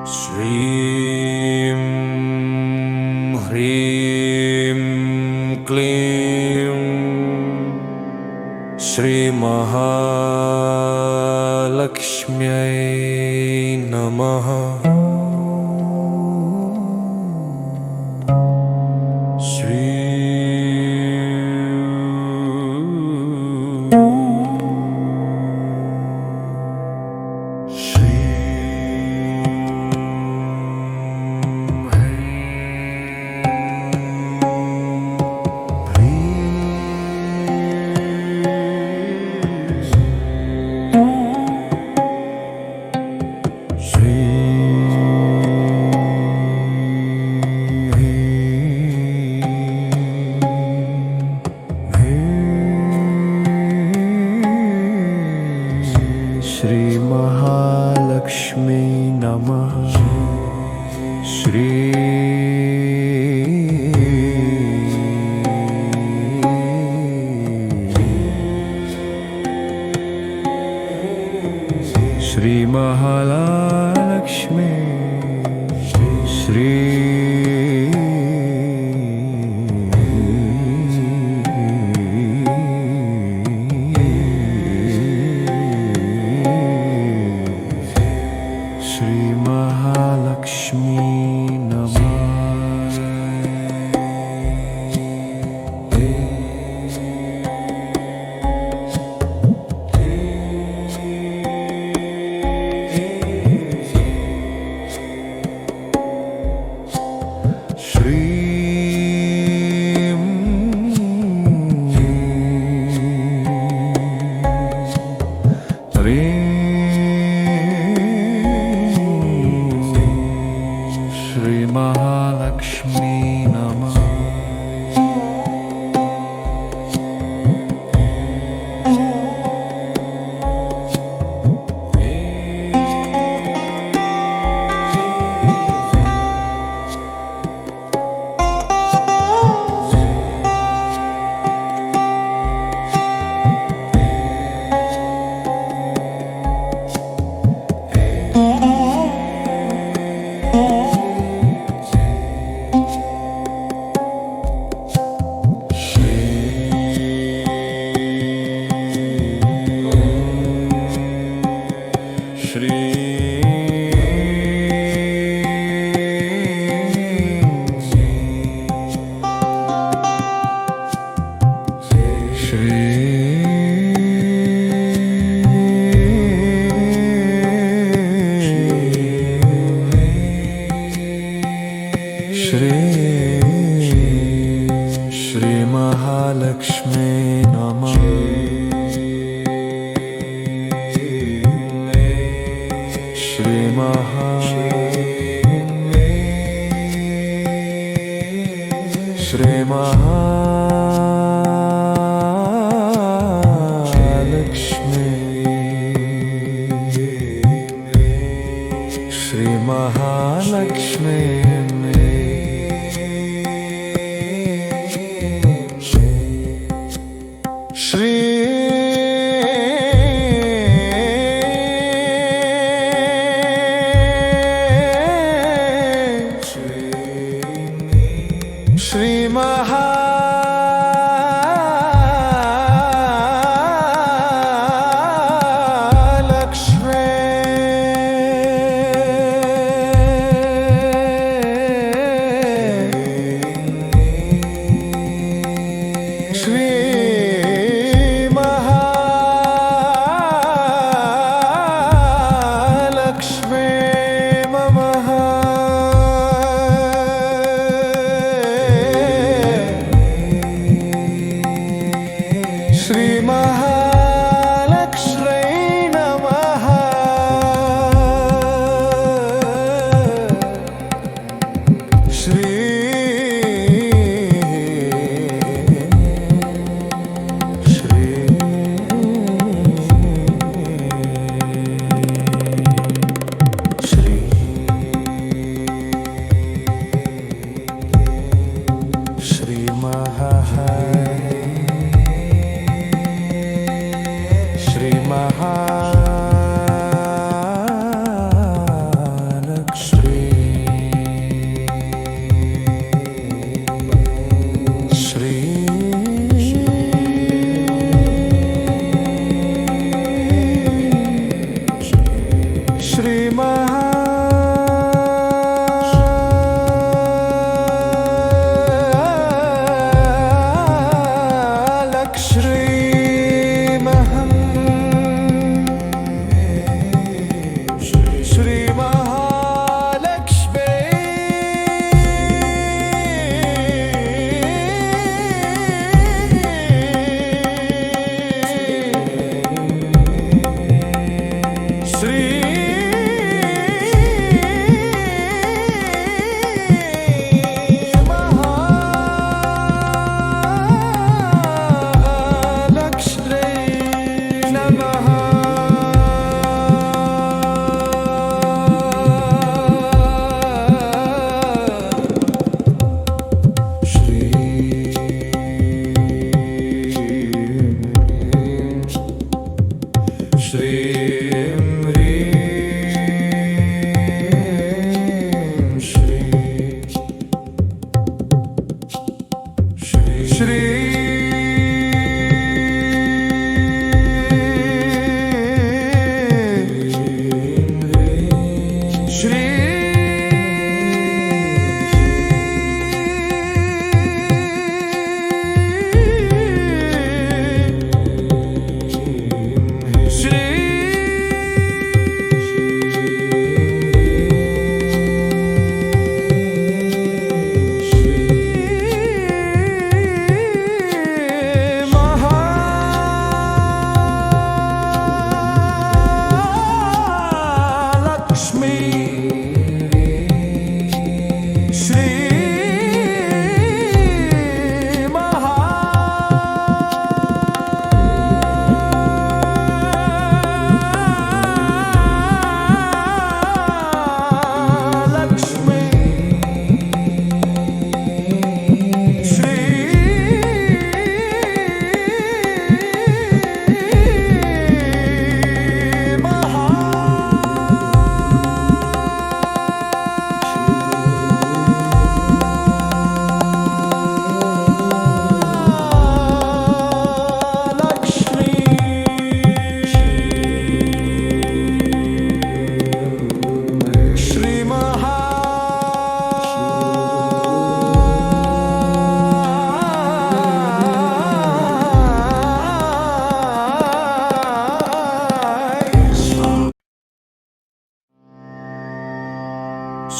श्रीं ह्रीं क्लीं श्रीमहालक्ष्म्यै नमः। श्री महालक्ष्मी नमः। श्री श्री महालक्ष्मी श्री महालक्ष्मी नमः। श्री महालक्ष्मी नमः। श्री महालक्ष्मी नमः। श्री महालक्ष्मी श्री महालक्ष्मी श्री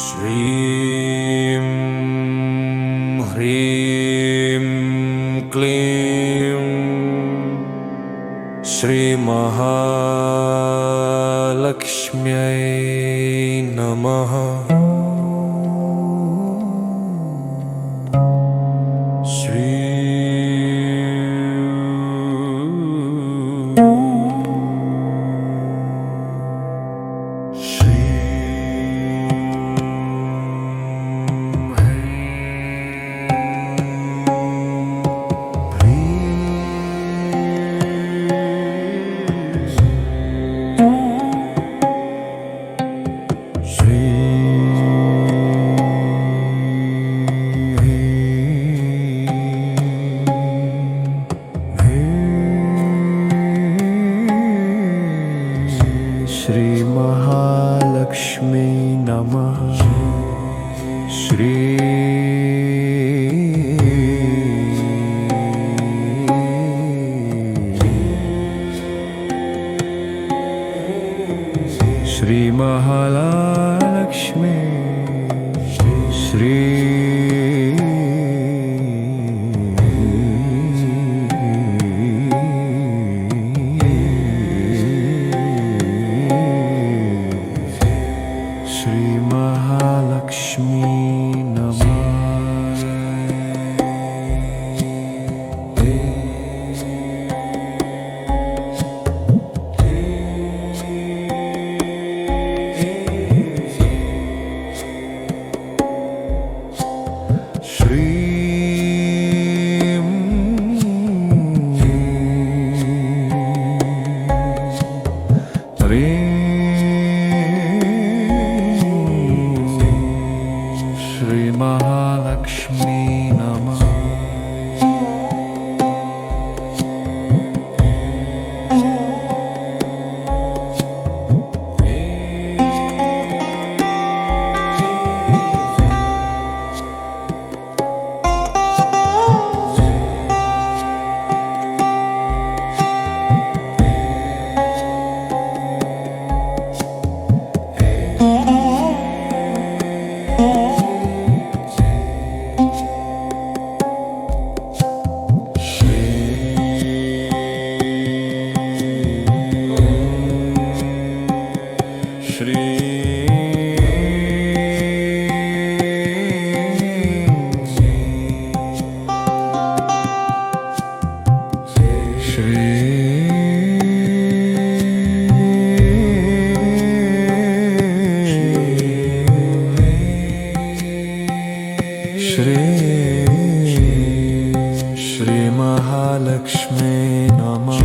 श्रीं ह्रीं क्लीं श्रीमहालक्ष्म्यै नमः। श्री महालक्ष्मी नमः। श्री श्री महालक्ष्मी श्री श्री महालक्ष्मी नमः। श्री श्री महालक्ष्मी नमः।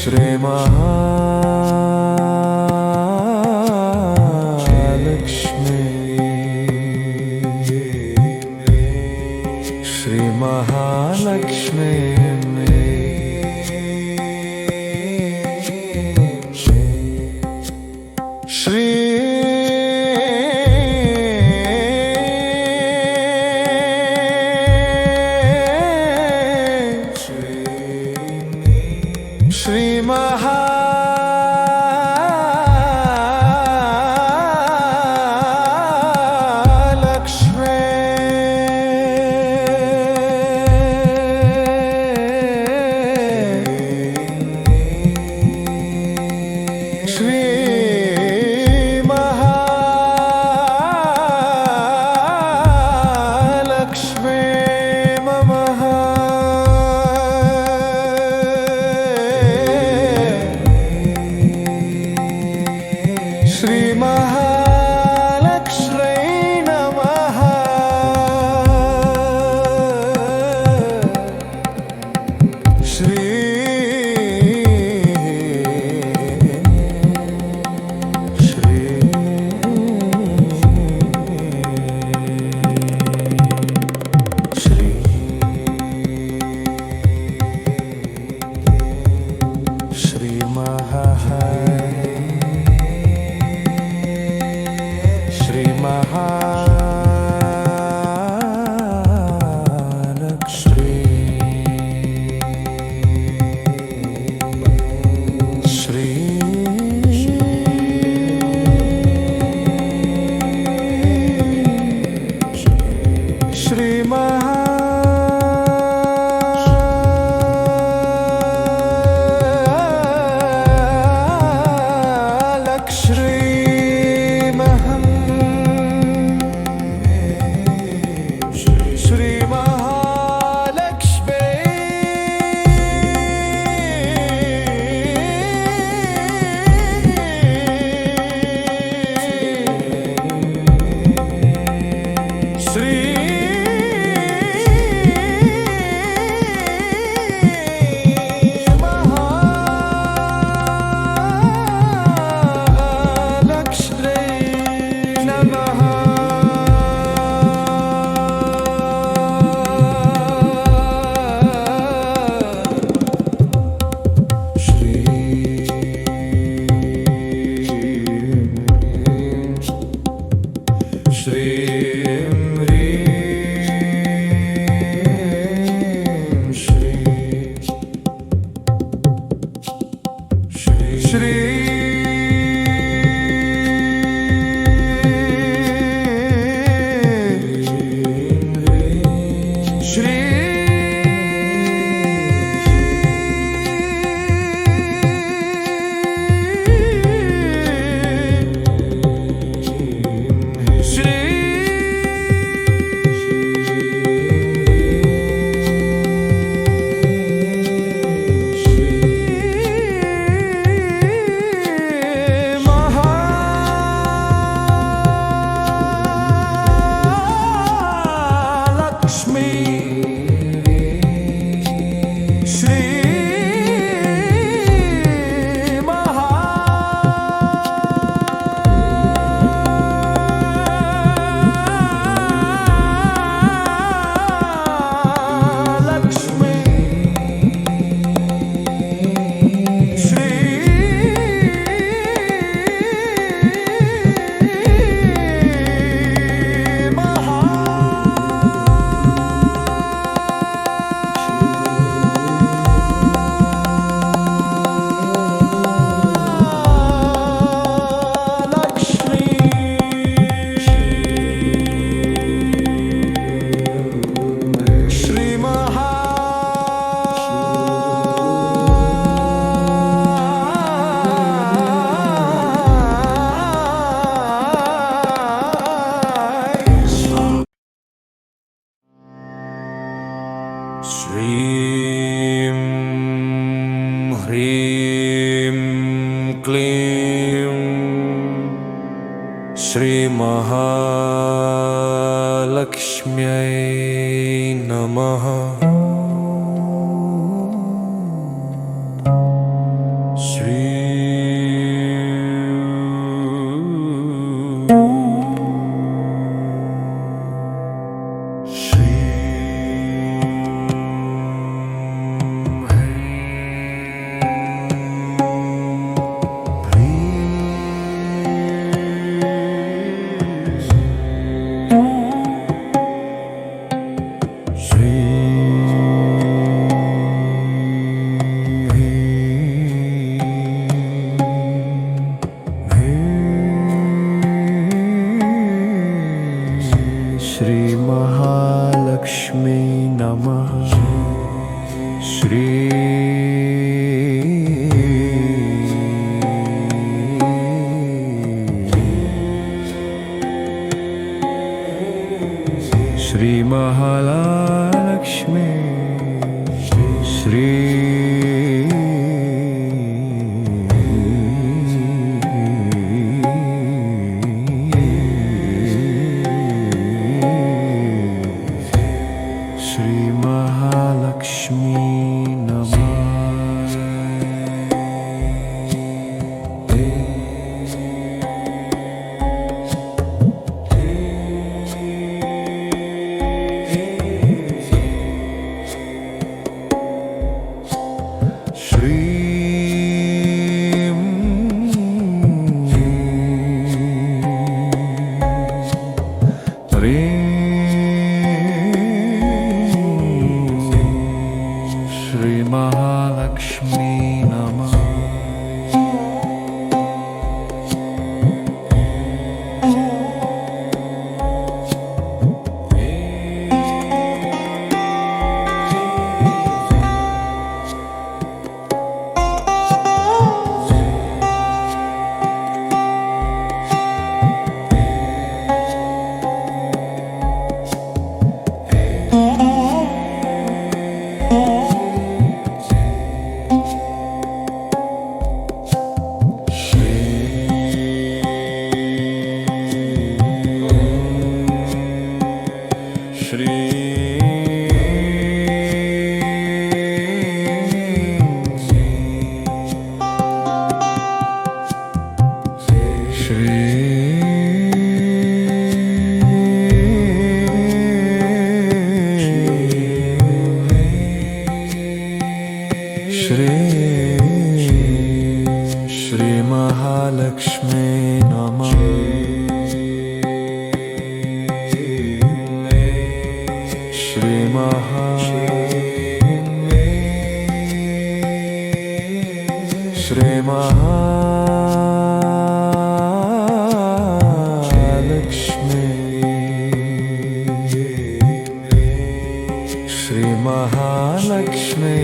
श्री महालक्ष्मी। श्री महालक्ष्मी। श्री महालक्ष्मी। श्री महालक्ष्मी नमः। श्री महालक्ष्मी नमः। श्री श्री महालक्ष्मी। श्री श्री श्री श्रीं ह्रीं क्लीं श्रीमहालक्ष्म्यै नमः। श्री महालक्ष्मी नमः। श्री श्री महालक्ष्मी श्री महालक्ष्मी नमः। श्री महालक्ष्मी नमः। श्री महालक्ष्मी नमः। Shri Mahalakshmi Shri Mahalakshmi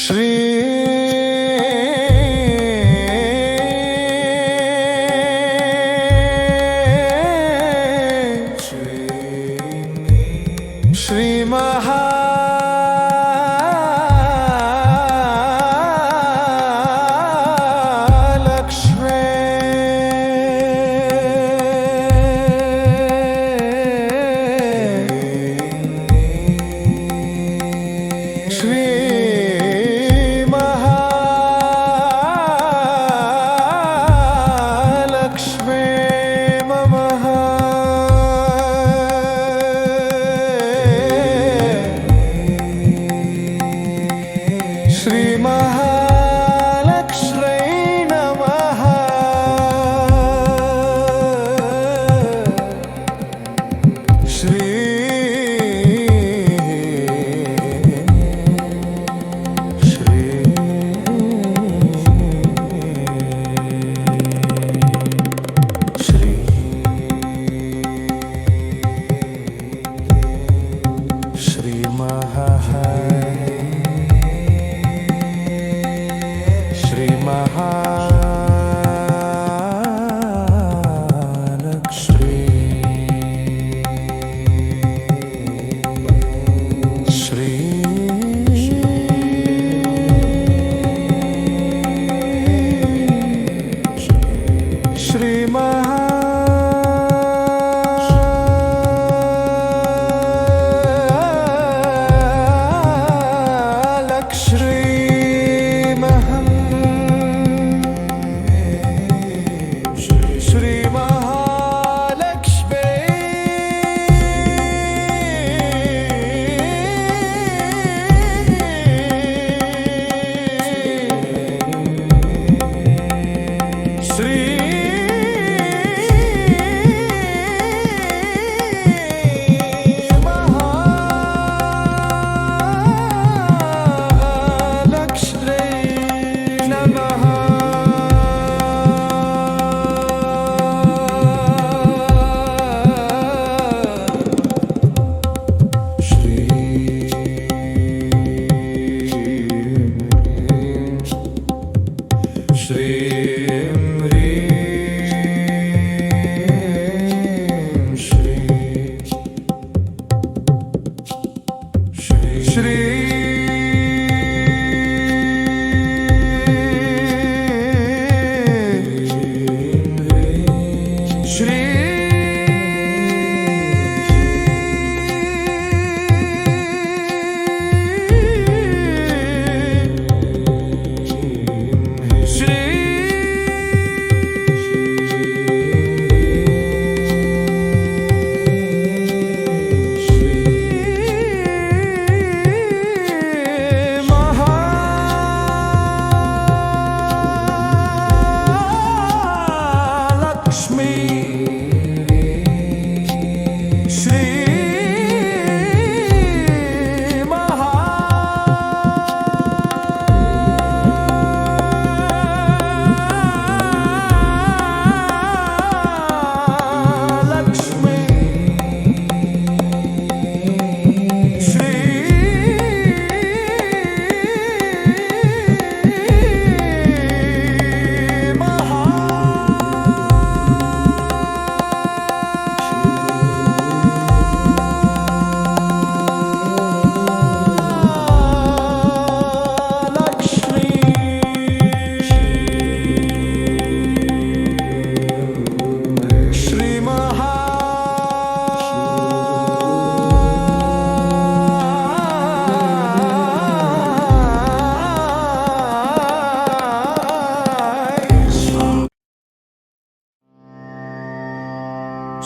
Shri Shri Mahalakshmi Shri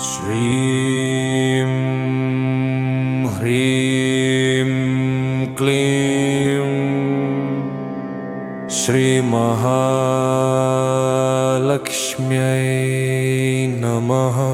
Shrim Hrim Klim Shri Mahalakshmyai Namaha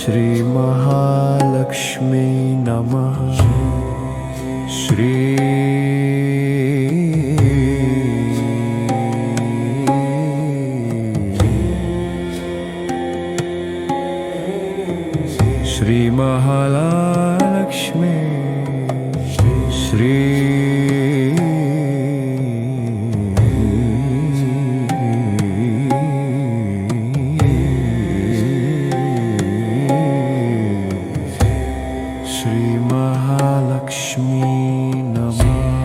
Shri Mahalakshmi Namaha Shri Shri Mahalakshmi Shri Shri Mahalakshmi Namaha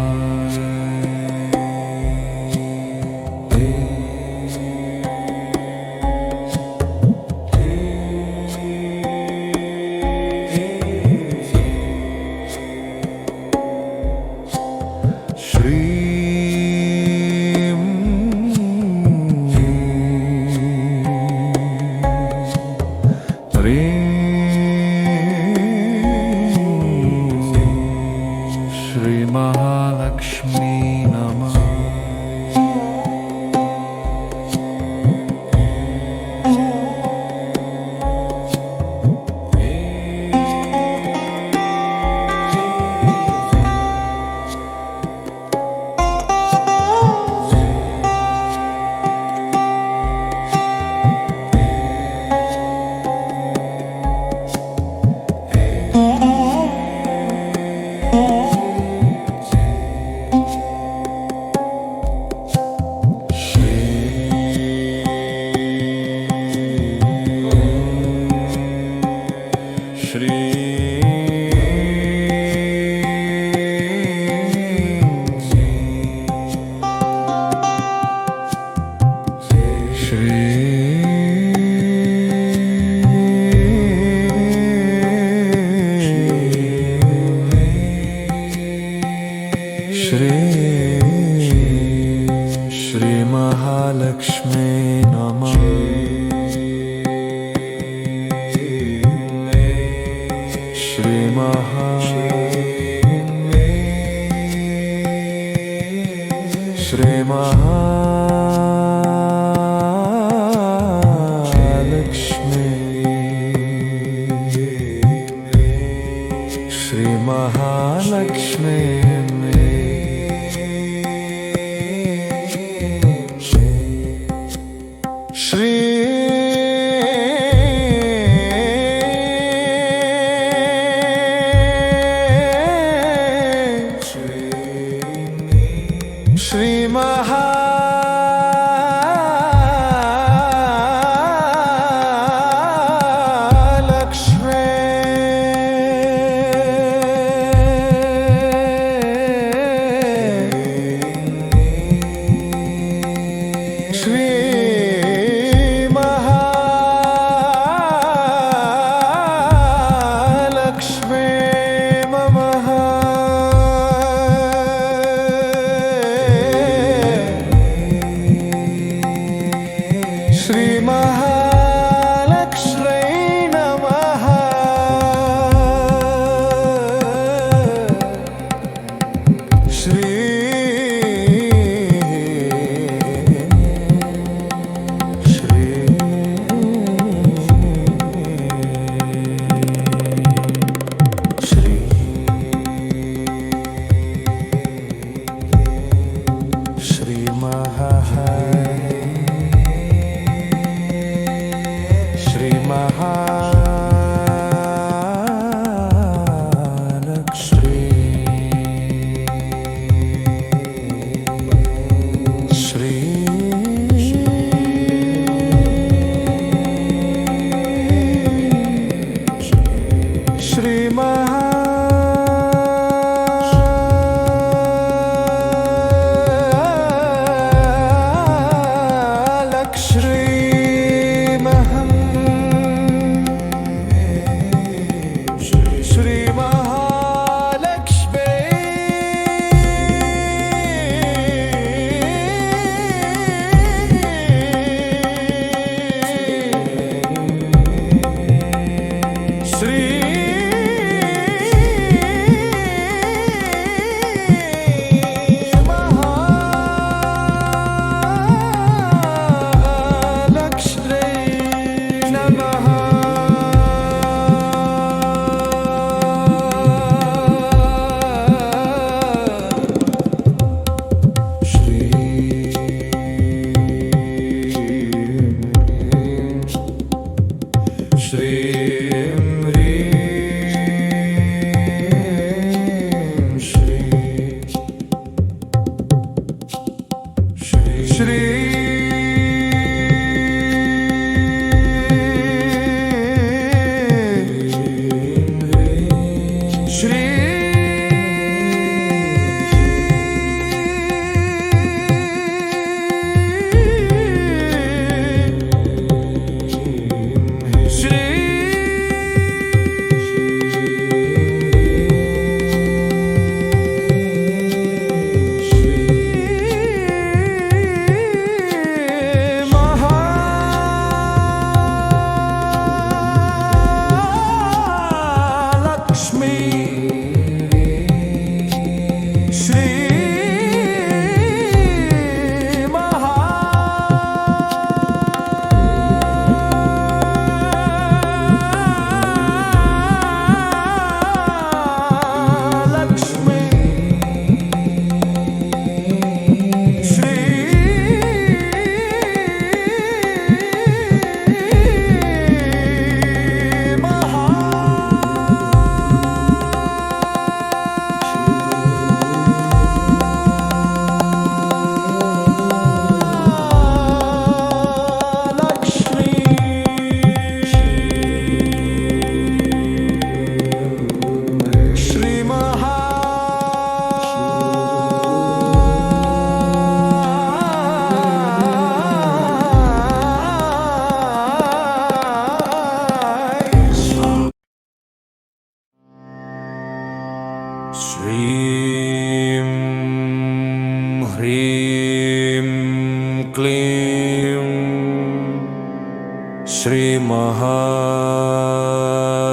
Shri Mahalakshmi Namaha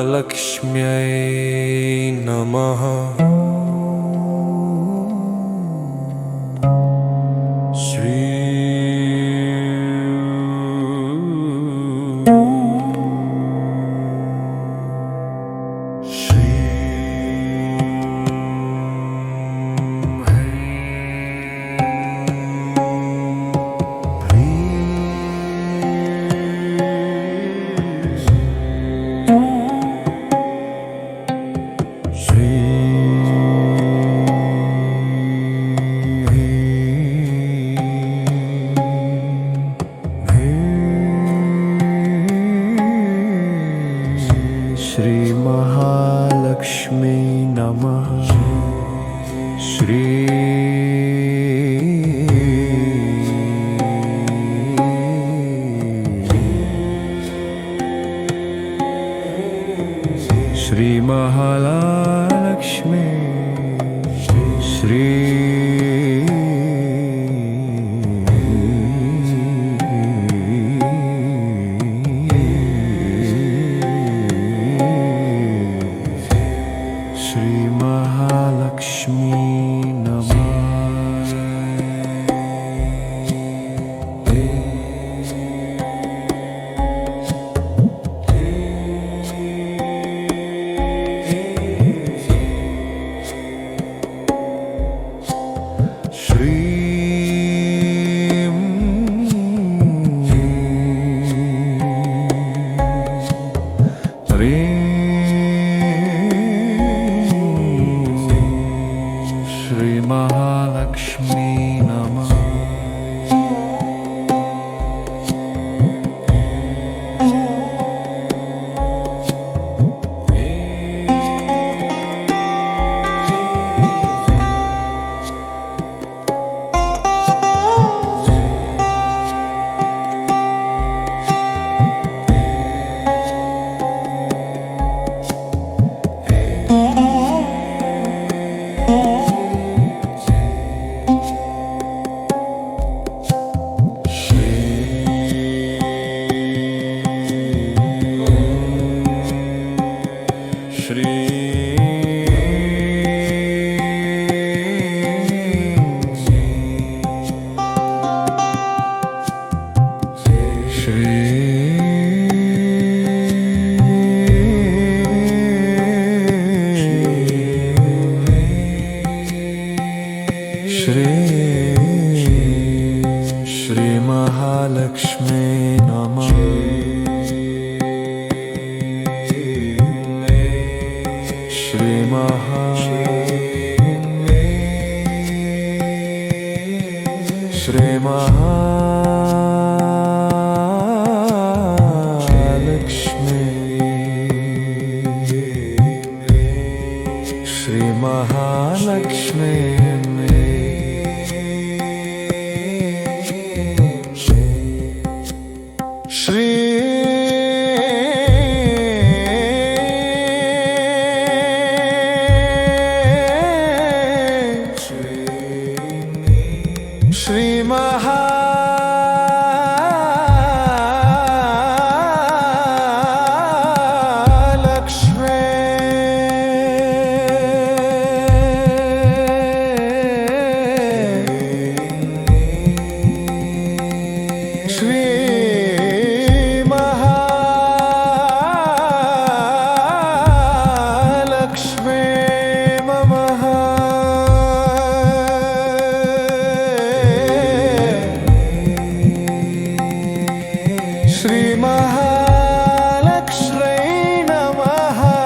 श्रीमहालक्ष्म्यै नमः। Shri Mahalakshmi Namah. Shri Shri Mahalakshmi Shri Shri Mahalakshmi Namah. Shri Mahalakshmi Namah. Shri Mahalakshmi Namah. Shri Mahalakshmi Shri Mahalakshmi Shri Mahalakshmi Shri Mahalakshmi Namaha. Shri Mahalakshmi Namaha.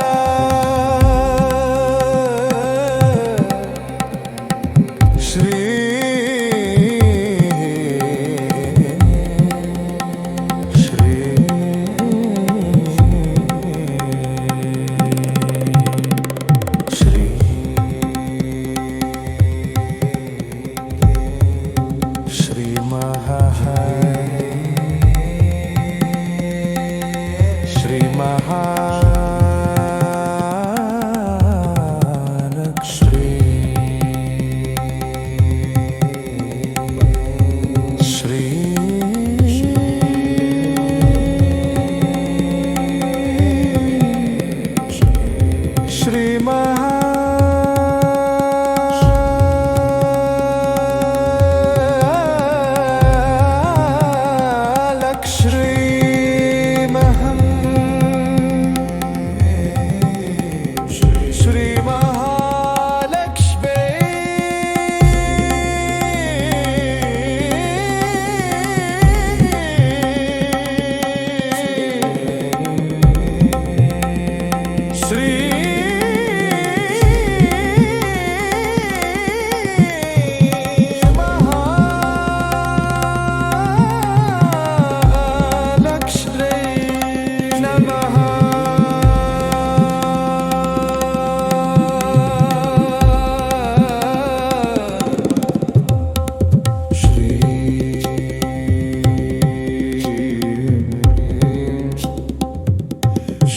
Shri Shri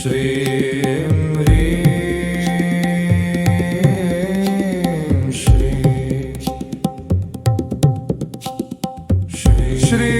श्रीं ह्रीं श्री श्री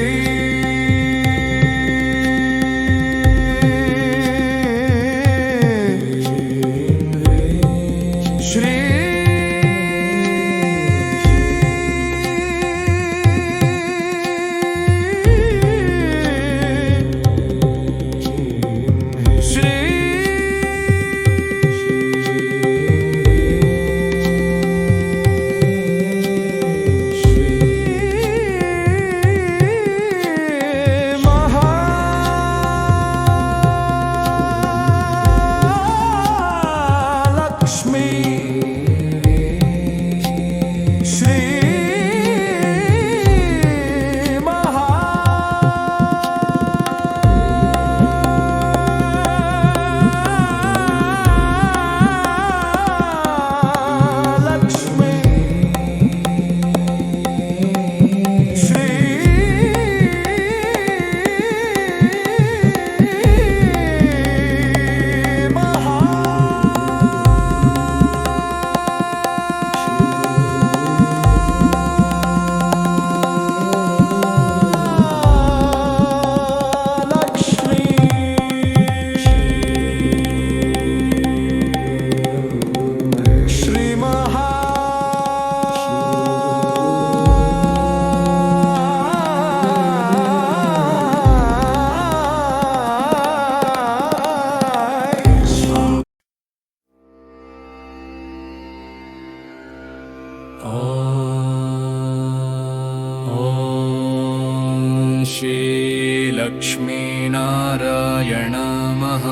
लक्ष्मीनारायण नमः।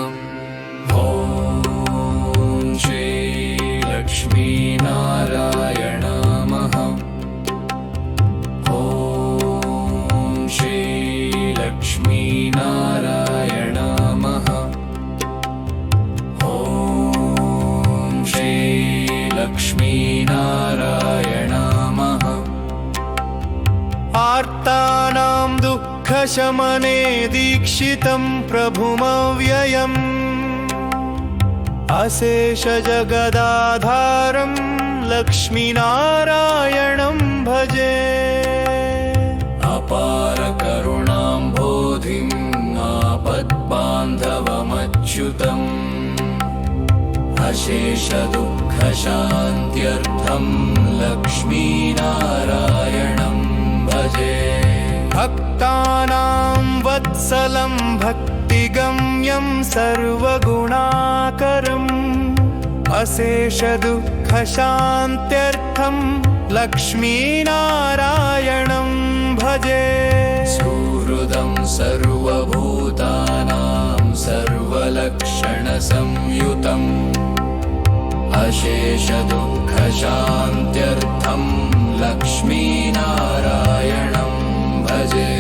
ॐ श्री लक्ष्मीनारायण नमः। ॐ श्री लक्ष्मीनारायण नमः। ॐ श्री लक्ष्मीनारायण नमः। आर्तानां दुःखशमने दीक्षितं प्रभुमव्ययम् अशेषजगदाधारं लक्ष्मीनारायणं भजे। अपारकरुणाम्भोधिं आपद्बान्धवमच्युतम् अशेषदुःखशान्त्यर्थं लक्ष्मीनारायणं भजे। भक्तानां वत्सलं भक्तिगम्यं सर्वगुणाकरम् अशेषदुःखशान्त्यर्थं लक्ष्मीनारायणं भजे। सुहृदं सर्वभूतानां सर्वलक्षणसंयुतम् अशेषदुःखशान्त्यर्थं लक्ष्मीनारायणं भजे।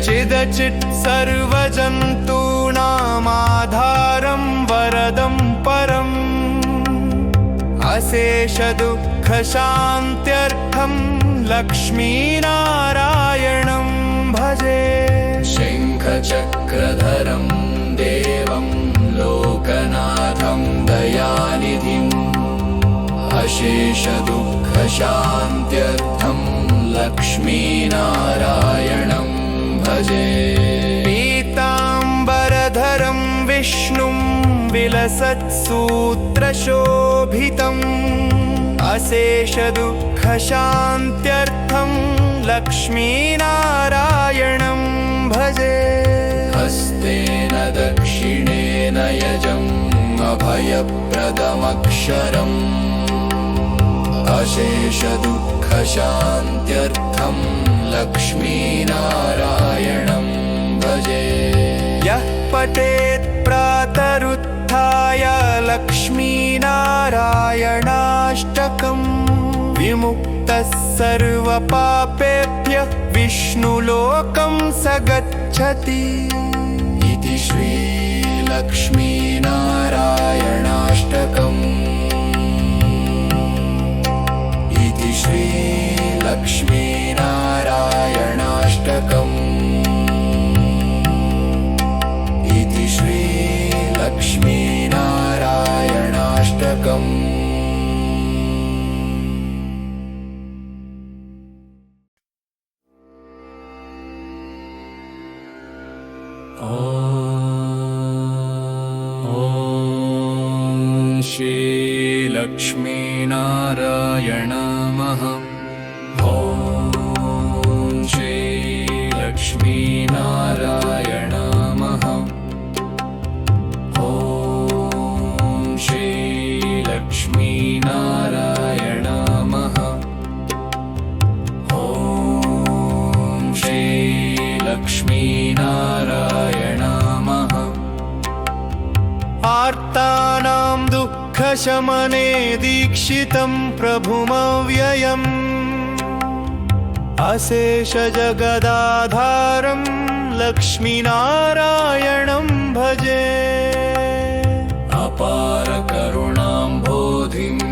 चिदचित् सर्वजन्तूनामाधारं वरदं परम् अशेषदुःखशान्त्यर्थं लक्ष्मीनारायणं भजे। शङ्खचक्रधरं देवं लोकनाथं दयानिधिम् अशेषदुःखशान्त्यर्थं लक्ष्मीनारायणं भजे। पीताम्बरधरं विष्णुं विलसत्सूत्रशोभितम् अशेषदुःखशान्त्यर्थं लक्ष्मीनारायणं भजे। हस्तेन दक्षिणेन यजम् अभयप्रदमक्षरम् अशेषदुःखशान्त्यर्थं लक्ष्मीनारायणं भजे। यः पठेत् प्रातरुत्थाय लक्ष्मीनारायणाष्टकम् विमुक्तः सर्वपापेभ्यः विष्णुलोकं स गच्छति। इति श्री लक्ष्मीनारायणाष्टकम्। इति श्री लक्ष्मीनारायणाष्टकम्। इति श्री लक्ष्मी श्रीलक्ष्मीनारायणमः ॐ श्रीलक्ष्मीनारायणमः ॐ श्रीलक्ष्मीनारायणमः ॐ श्रीलक्ष्मीनारायणमः आर्तानां दुःखशमने दीक्षितं प्रभुमव्ययम् अशेषजगदाधारं लक्ष्मीनारायणं भजे अपारकरुणाम्भोधिम्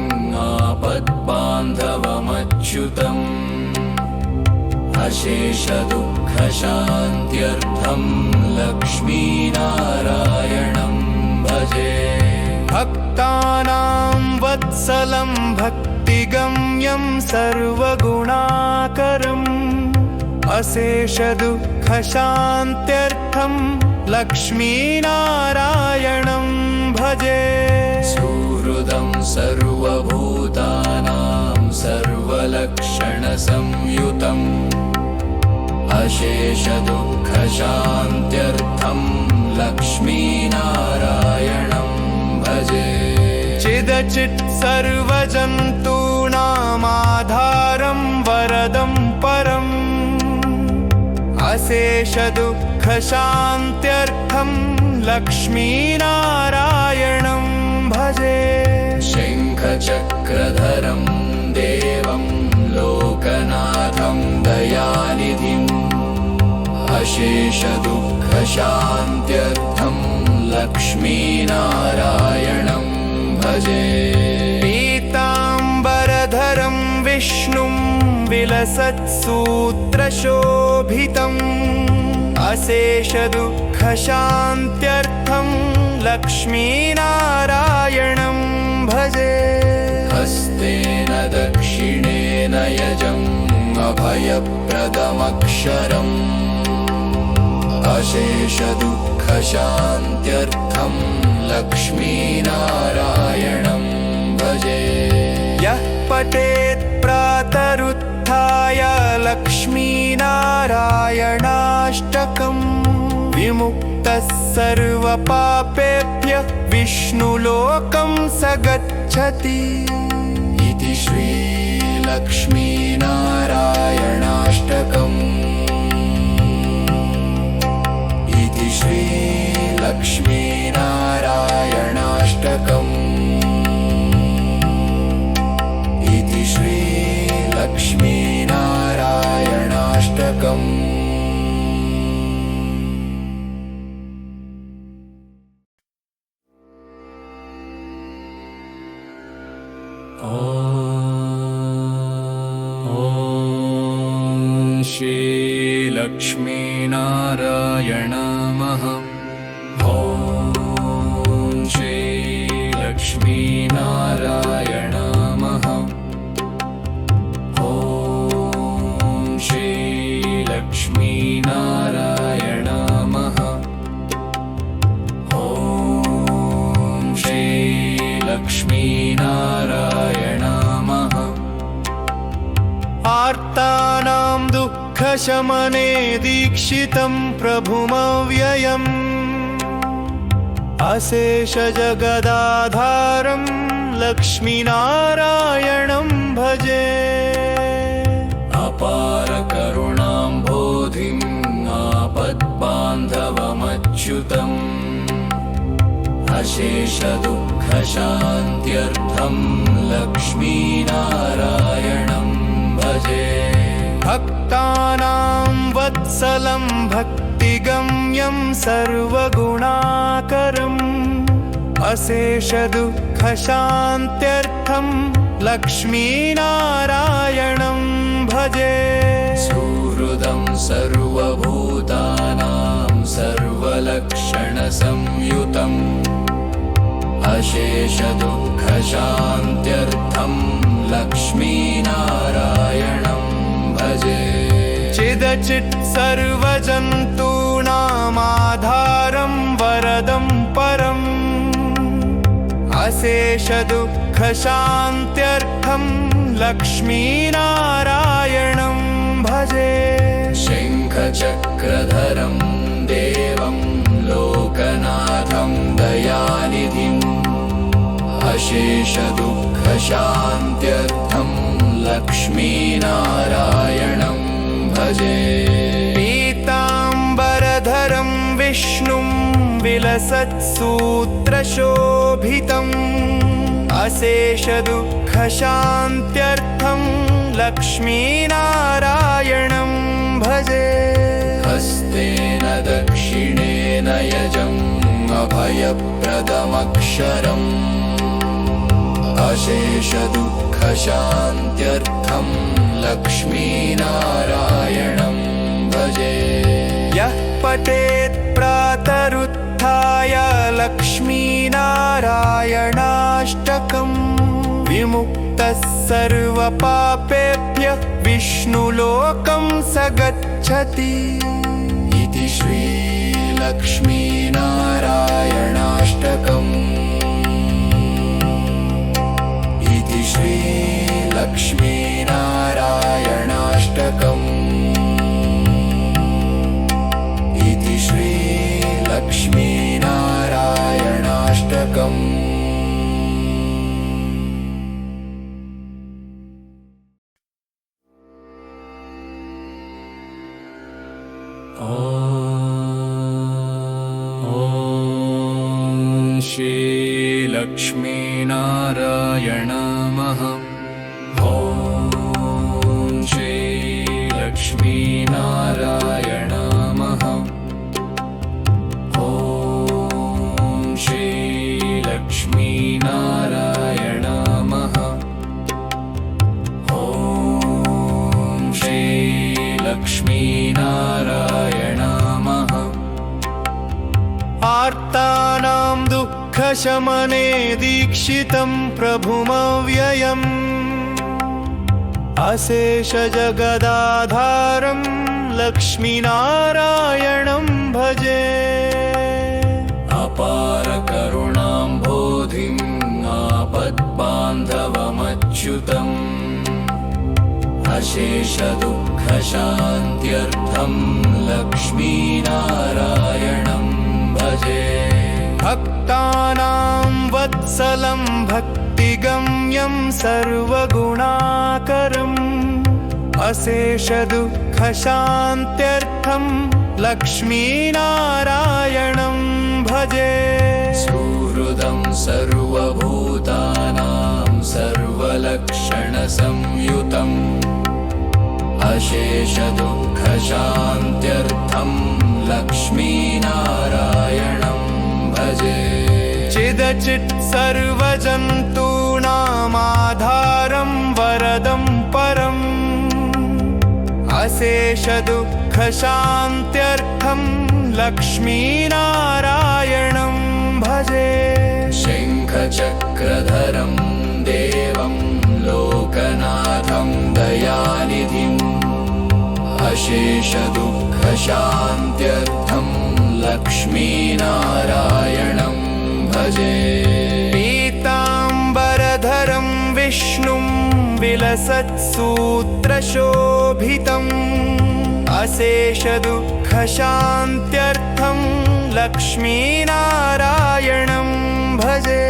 आपद्बान्धवमच्युतम् अशेषदुःखशान्त्यर्थं लक्ष्मीनारायणं भजे भक्तानां वत्सलं भक्तिगम्यं सर्वगुणाकरम् अशेषदुःखशान्त्यर्थं लक्ष्मीनारायणं भजे सुहृदं सर्वभूतानां सर्वलक्षणसंयुतम् अशेषदुःखशान्त्यर्थं लक्ष्मीनारायणं भजे चिदचित् सर्वजन्तूनामाधारं वरदं परम् अशेषदुःखशान्त्यर्थं लक्ष्मीनारायणं भजे शङ्खचक्रधरं देवं लोकनाथं दयानिधिम् अशेषदुःखशान्त्यर्थं लक्ष्मीनारायणं भजे पीताम्बरधरं विष्णुं विलसत्सूत्रशोभितम् अशेषदुःखशान्त्यर्थं लक्ष्मीनारायणं भजे हस्तेन दक्षिणेन यजम् अभयप्रदमक्षरम् अशेषदुःखशान्त्यर्थं लक्ष्मीनारायणं भजे यः पठेत् प्रातरुत्थाय लक्ष्मीनारायणाष्टकम् विमुक्तः सर्वपापेभ्यः विष्णुलोकं स गच्छति इति श्रीलक्ष्मीनारायणाष्टकम् इति श्रीलक्ष्मीनारायणाष्टकम् इति श्रीलक्ष्मीनारायणाष्टकम् ॐ श्रीलक्ष्मीनारायणमः ॐ श्रीलक्ष्मीनारायणमः ॐ श्रीलक्ष्मीनारायणमः ॐ श्रीलक्ष्मीनारायणमः आर्तानां दुःखशमने दीक्षितं प्रभुमव्ययम् अशेषजगदाधारं लक्ष्मीनारायणं भजे अपारकरुणाम्भोधिम् आपद्बान्धवमच्युतम् अशेषदुःखशान्त्यर्थं लक्ष्मीनारायणं भजे भक्तानां वत्सलं भक्तिगम्यं सर्वगुणाकरम् अशेषदुःखशान्त्यर्थं लक्ष्मीनारायणं भजे सुहृदं सर्वभूतानां सर्वलक्षणसंयुतम् अशेषदुःखशान्त्यर्थं लक्ष्मीनारायणं भजे चिदचित् सर्वजन्तूनामाधारं वरदं परम् अशेषदुःखशान्त्यर्थं लक्ष्मीनारायणं भजे। शङ्खचक्रधरं देवं लोकनाथं दयानिधिम् अशेषदुःखशान्त्यर्थं लक्ष्मीनारायणं भजे। पीताम्बरधरं विष्णुं विलसत्सूत्रशोभितम् अशेषदुःखशान्त्यर्थं लक्ष्मीनारायणं भजे। हस्तेन दक्षिणेन यजम् अभयप्रदमक्षरम् अशेषदुःखशान्त्यर्थं लक्ष्मीनारायणं भजे। यः पठेत् प्रातरुत्थाय लक्ष्मीनारायणाष्टकम् विमुक्तः सर्वपापेभ्यः विष्णुलोकं स गच्छति। इति श्रीलक्ष्मीनारायणाष्टकम्। इति श्रीलक्ष्मीनारायणाष्टकम्। इति श्रीलक्ष्मीनारायणाष्टकम्। ॐ श्रीलक्ष्मीनारायण नमः। ॐ श्रीलक्ष्मीनारायण नमः। ॐ श्रीलक्ष्मीनारायण नमः। ॐ श्रीलक्ष्मीनारायण नमः। आर्तानां दुःखशमने दीक्षितं प्रभुमव्ययम् अशेषजगदाधारं लक्ष्मीनारायणं भजे। अपारकरुणाम्भोधिम् आपद्बान्धवमच्युतम् अशेषदुःखशान्त्यर्थं लक्ष्मीनारायणं भजे। भक्तानां वत्सलं भक्तिगम्यं सर्वगुणाकरम् अशेषदुःखशान्त्यर्थं लक्ष्मीनारायणं भजे। सुहृदं सर्वभूतानां सर्वलक्षणसंयुतम् अशेषदुःखशान्त्यर्थं लक्ष्मीनारायणं भजे। चिदचित् सर्वजन्तूनामाधारं वरदं परम् अशेषदुःखशान्त्यर्थं लक्ष्मीनारायणं भजे। शङ्खचक्रधरं देवं लोकनाथं दयानिधिम् अशेषदुःखशान्त्यर्थं लक्ष्मीनारायणं भजे। पीताम्बरधरं विष्णुं विलसत्सूत्रशोभितम् अशेषदुःखशान्त्यर्थं लक्ष्मीनारायणं भजे।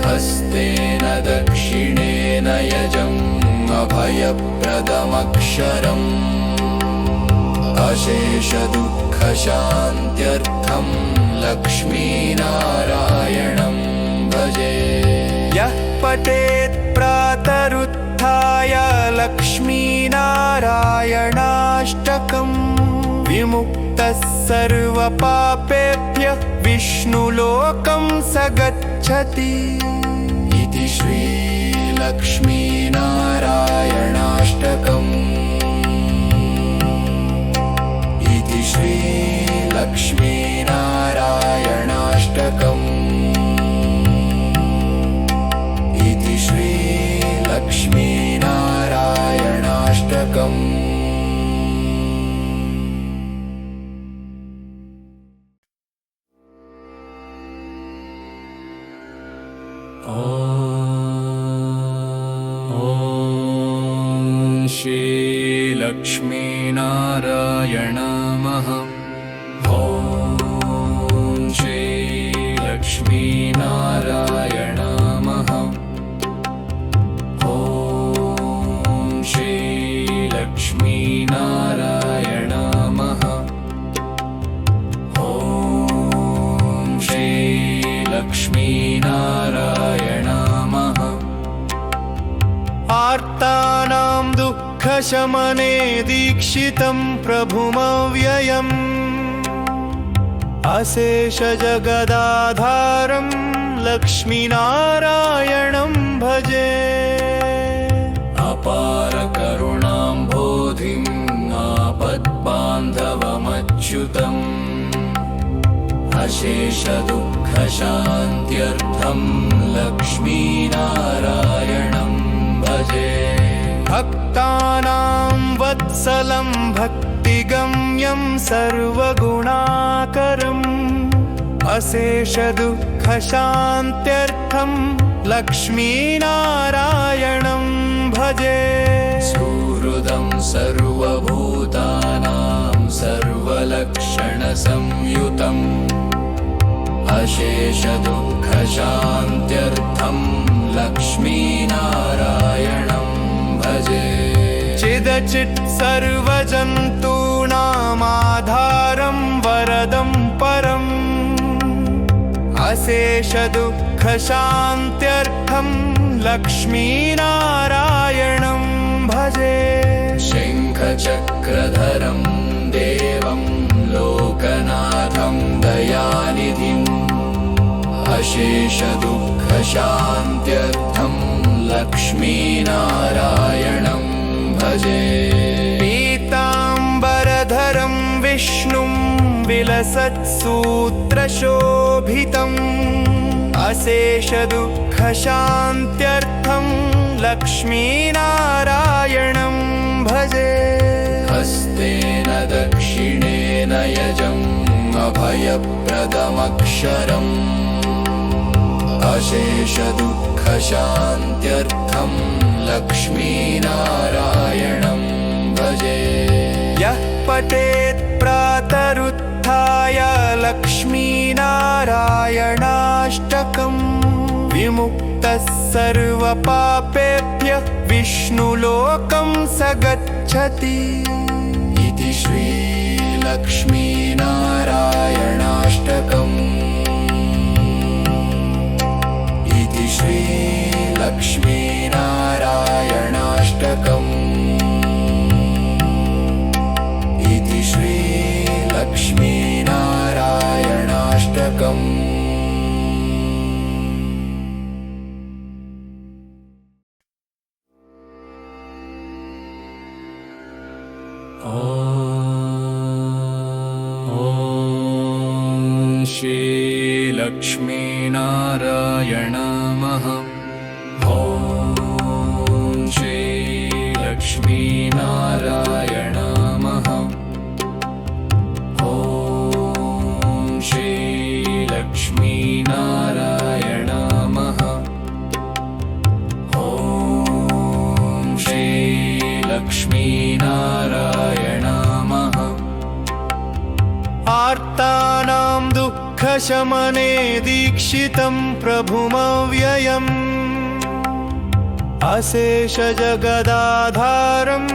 हस्तेन दक्षिणेन यजम् अभयप्रदमक्षरम् अशेषदुःखशान्त्यर्थं लक्ष्मीनारायणं भजे। यः पठेत् प्रातरुत्थाय लक्ष्मीनारायणाष्टकम् विमुक्तः सर्वपापेभ्यः विष्णुलोकं स गच्छति। इति श्रीलक्ष्मीनारायणाष्टकम्। इति श्रीलक्ष्मीनारायणाष्टकम्। इति श्रीलक्ष्मीनारायणाष्टकम्। ॐ श्री लक्ष्मीनारायण नमः। ॐ श्री लक्ष्मीनारायण नमः। ॐ श्री लक्ष्मीनारायण नमः। ॐ श्री लक्ष्मीनारायण नमः। आर्तानां दुःखशमने दीक्षितं प्रभुमव्ययम् अशेषजगदाधारं लक्ष्मीनारायणं भजे। अपारकरुणाम्भोधिम् आपद्बान्धवमच्युतम् अशेषदुःखशान्त्यर्थं लक्ष्मीनारायणं भजे। भक्तानां वत्सलं भक्तिगम्यं सर्वगुणाकरम् अशेषदुःखशान्त्यर्थं लक्ष्मीनारायणं भजे। सुहृदं सर्वभूतानां सर्वलक्षणसंयुतम् अशेषदुःखशान्त्यर्थं लक्ष्मीनारायणं भजे। चिदचित् सर्वजन्तूनामाधारं वरदं परम् अशेषदुःखशान्त्यर्थं लक्ष्मीनारायणं भजे। शङ्खचक्रधरं देवं लोकनाथं दयानिधिम् अशेषदुःखशान्त्यर्थं लक्ष्मीनारायणं भजे। पीताम्बरधरं विष्णुं विलसत्सूत्रशोभितम् अशेषदुःखशान्त्यर्थं लक्ष्मीनारायणं भजे। हस्तेन दक्षिणेन यजम् अभयप्रदमक्षरम् अशेषदुःखशान्त्यर्थं लक्ष्मीनारायणं भजे। यः पठेत् प्रातरुत्थाय लक्ष्मीनारायणाष्टकम् विमुक्तः सर्वपापेभ्यः विष्णुलोकं स गच्छति। इति श्री लक्ष्मीनारायणाष्टकम्। इति श्री लक्ष्मीनारायणाष्टकम्। इति श्री लक्ष्मीनारायणाष्टकम्। ॐ श्री लक्ष्मीनारायण नमः। ॐ श्री लक्ष्मीनारायण नमः। ॐ श्री लक्ष्मीनारायण नमः। ॐ श्री लक्ष्मीनारायण नमः। आर्तानां दुःखशमने दीक्षितं प्रभुमव्ययम् अशेषजगदाधारं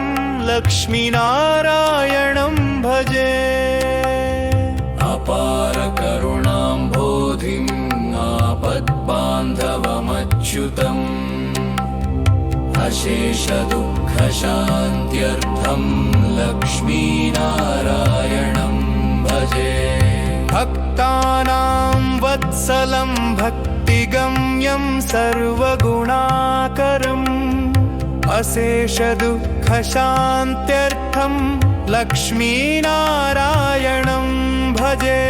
लक्ष्मीनारायणं भजे। अपारकरुणाम्भोधिम् आपद्बान्धवमच्युतम् अशेषदुःखशान्त्यर्थं लक्ष्मीनारायणं भजे। भक्तानां वत्सलं भक्तिगम्यं सर्वगुणाकरम् अशेषदुःखशान्त्यर्थं लक्ष्मीनारायणं भजे।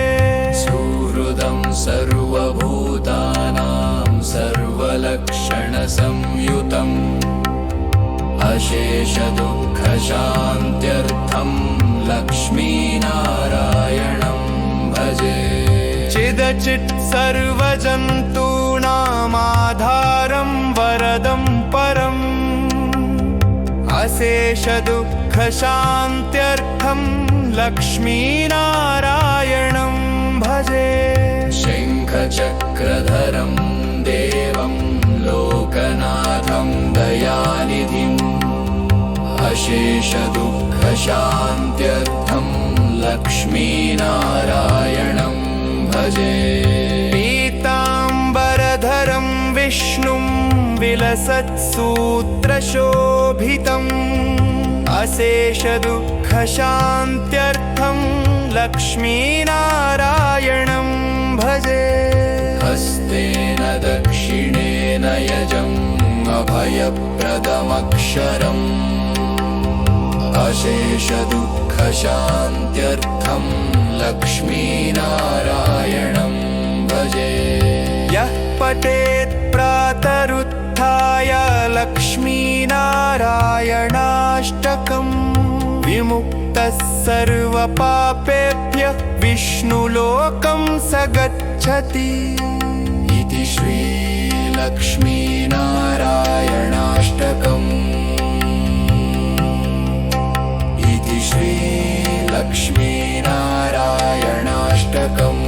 सुहृदं सर्वभूतानां सर्वलक्षणसंयुतम् अशेषदुःखशान्त्यर्थं लक्ष्मीनारायणं भजे। चिदचित् सर्वजन्तूनामाधारं वरदं परम् अशेषदुःखशान्त्यर्थं लक्ष्मीनारायणं भजे। शङ्खचक्रधरं देवं लोकनाथं दयानिधिम् अशेषदुःखशान्त्यर्थं लक्ष्मीनारायणं भजे। पीताम्बरधरं विष्णुं विलसत्सूत्रशोभितम् अशेषदुःखशान्त्यर्थं लक्ष्मीनारायणं भजे। हस्तेन दक्षिणेन यजम् अभयप्रदमक्षरम् अशेषदुःखशान्त्यर्थं लक्ष्मीनारायणं भजे। यः पठेत् प्रातरुत्थाय लक्ष्मीनारायणाष्टकम् विमुक्तः सर्वपापेभ्यः विष्णुलोकं स गच्छति। इति श्रीलक्ष्मीनारायणाष्टकम्। इति श्रीलक्ष्मीनारायणाष्टकम्।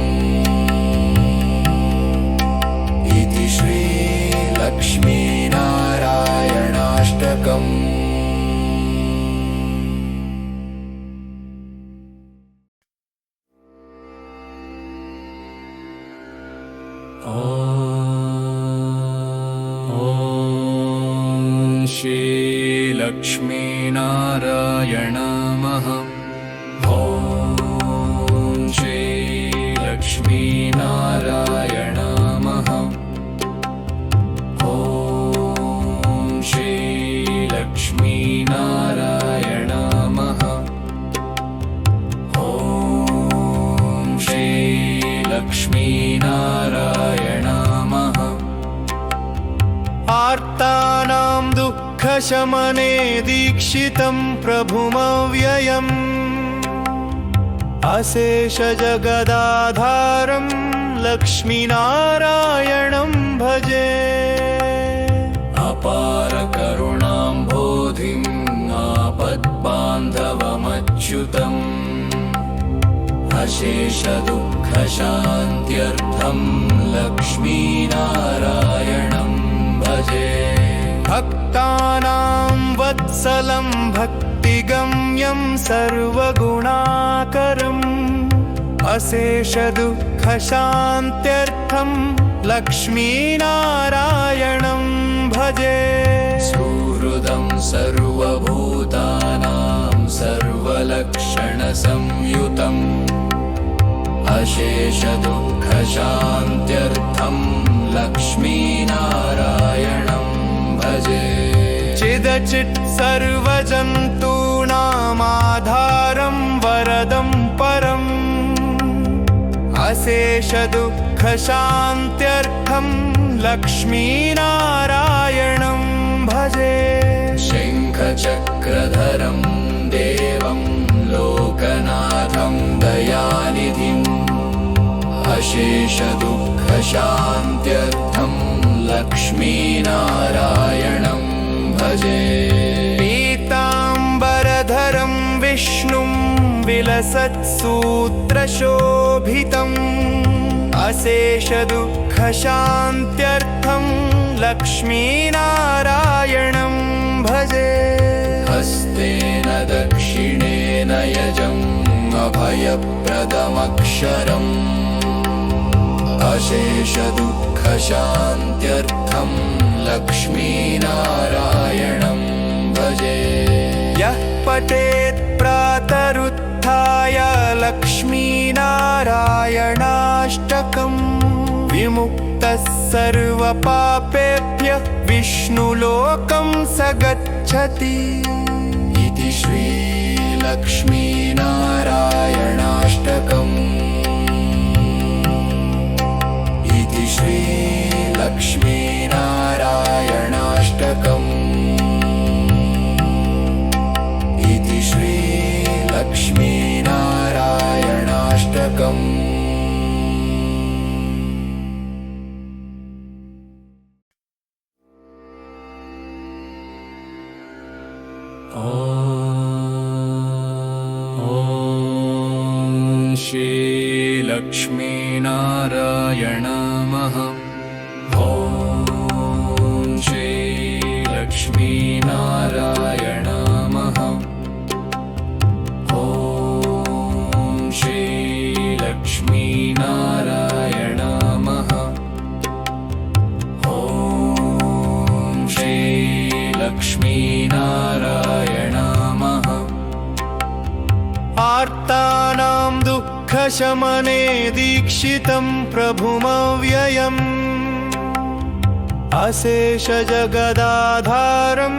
इति श्रीलक्ष्मीनारायणाष्टकम्। ॐ श्रीलक्ष्मीनारायण नमः। ॐ श्रीलक्ष्मीनारायण नमः। ॐ श्रीलक्ष्मीनारायण नमः। ॐ श्रीलक्ष्मीनारायण नमः। आर्तानां दुःखशमने दीक्षितं प्रभुमव्ययम् अशेषजगदाधारं लक्ष्मीनारायणं भजे। अपारकरुणाम्भोधिम् आपद्बान्धवमच्युतम् अशेषदुःखशान्त्यर्थं लक्ष्मीनारायणं भजे। भक्तानां वत्सलं भक्तिगम्यं सर्वगुणाकरम् अशेषदुःखशान्त्यर्थं लक्ष्मीनारायणं भजे। सुहृदं सर्वभूतानां सर्वलक्षणसंयुतम् अशेषदुःखशान्त्यर्थं लक्ष्मीनारायणं भजे। चिदचित् सर्वजन्तूनामाधारं वरदं परम् अशेषदुःखशान्त्यर्थं लक्ष्मीनारायणं भजे। शङ्खचक्रधरं देवं लोकनाथं दयानिधिम् अशेषदुःखशान्त्यर्थं लक्ष्मीनारायणं भजे। पीताम्बरधरं विष्णुं विलसत्सूत्रशोभितम् अशेषदुःखशान्त्यर्थं लक्ष्मीनारायणं भजे। हस्तेन दक्षिणेन यजम् अभयप्रदमक्षरम् अशेषदुःखशान्त्यर्थं लक्ष्मीनारायणं भजे। यः पठेत् प्रातरुत्थाय लक्ष्मीनारायणाष्टकम् विमुक्तः सर्वपापेभ्यः विष्णुलोकं स गच्छति। इति श्रीलक्ष्मीनारायणाष्टकम्। इति श्रीलक्ष्मीनारायणाष्टकम्। इति श्रीलक्ष्मीनारायणाष्टकम्। ॐ श्री लक्ष्मीनारायण नमः। ॐ श्री लक्ष्मीनारायण नमः। ॐ श्री लक्ष्मीनारायण नमः। ॐ श्री लक्ष्मीनारायण नमः। आर्तानां दुःखशमने दीक्षितं प्रभुमव्ययम् अशेषजगदाधारं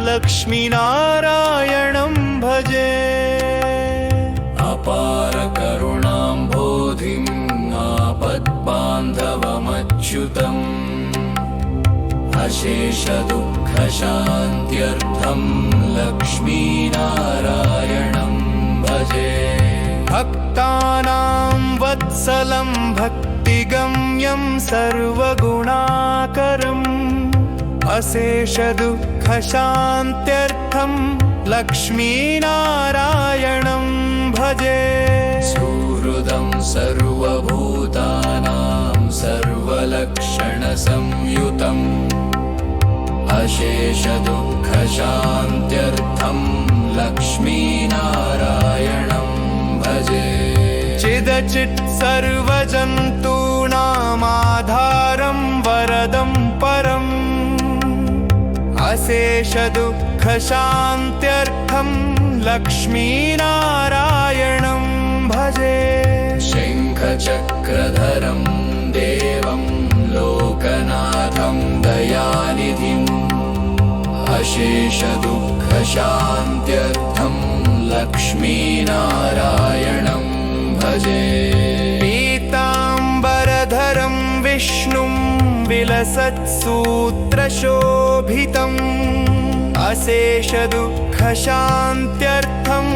लक्ष्मीनारायणं भजे। अपारकरुणाम्भोधिं आपद्बान्धवमच्युतम् अशेषदुःखशान्त्यर्थं लक्ष्मीनारायणं भजे। भक्तानां वत्सलं भक्तिगम्यं सर्वगुणाकरम् अशेषदुःखशान्त्यर्थं लक्ष्मीनारायणं भजे। सुहृदं सर्वभूतानां सर्वलक्षणसंयुतम् अशेषदुःखशान्त्यर्थं लक्ष्मीनारायणं भजे। चिदचित् सर्वजन्तूनामाधारं वरदं परम् अशेषदुःखशान्त्यर्थं लक्ष्मीनारायणं भजे। शङ्खचक्रधरं देवं लोकनाथं दयानिधिम् अशेषदुःखशान्त्यर्थं लक्ष्मीनारायणं भजे। पीताम्बरधरं विष्णुं विलसत्सूत्रशोभितम् अशेषदुःखशान्त्यर्थं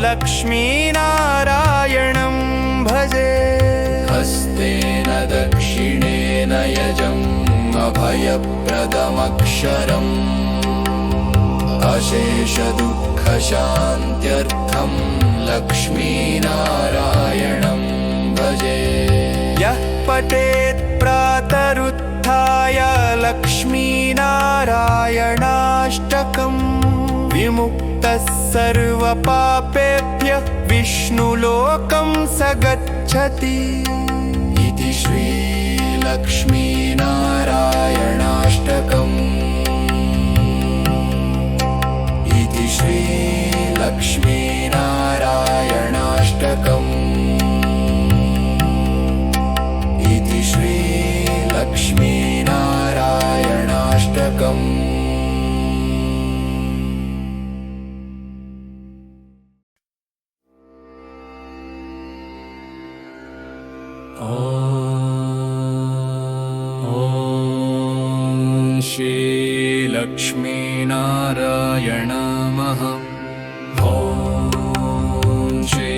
लक्ष्मीनारायणं भजे। हस्तेन दक्षिणेन यजम् अभयप्रदमक्षरम् अशेषदुःखशान्त्यर्थं लक्ष्मीनारायणं भजे। यः पठेत् प्रातरुत्थाय लक्ष्मीनारायणाष्टकम् विमुक्तः सर्वपापेभ्यः विष्णुलोकं स गच्छति। इति श्री लक्ष्मीनारायणाष्टकम्। इति श्री लक्ष्मीनारायणाष्टकम्। इति श्री लक्ष्मीनारायणाष्टकम्। ॐ श्री लक्ष्मीनारायण नमः। ॐ श्री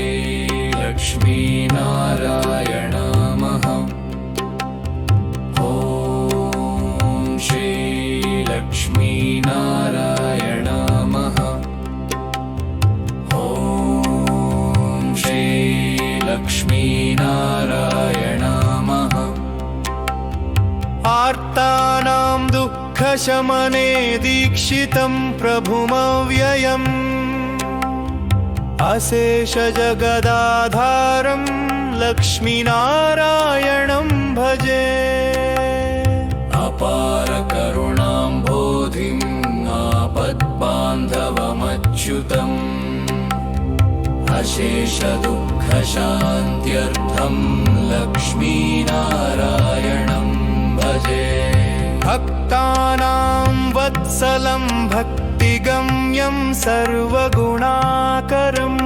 लक्ष्मीनारायण नमः। ॐ श्री लक्ष्मीनारायण नमः। ॐ श्री लक्ष्मीनारायण नमः। आर्तानां दुःखशमने दीक्षितं प्रभुमव्ययम् अशेषजगदाधारं लक्ष्मीनारायणं भजे। अपारकरुणाम्भोधिं आपद्बान्धवमच्युतम् अशेषदुःखशान्त्यर्थं लक्ष्मीनारायणं भजे। भक्तानां वत्सलं भक्तिगम्यं सर्वगुणाकरम्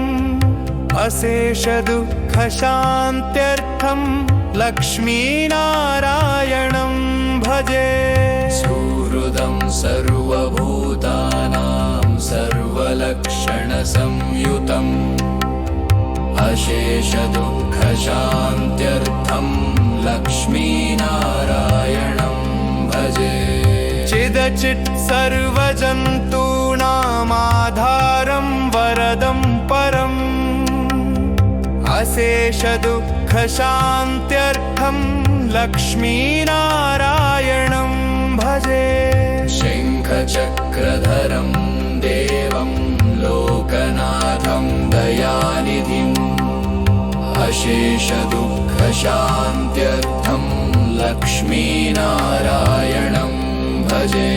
अशेषदुःखशान्त्यर्थं लक्ष्मीनारायणं भजे। सुहृदं सर्वभूतानां सर्वलक्षणसंयुतम् अशेषदुःखशान्त्यर्थं लक्ष्मीनारायणं भजे। चिदचित् सर्वजन्तूनामाधारं वरदं परम् अशेषदुःखशान्त्यर्थं लक्ष्मीनारायणं भजे। शङ्खचक्रधरं देवं लोकनाथं दयानिधिम् अशेषदुःखशान्त्यर्थं लक्ष्मीनारायणं भजे।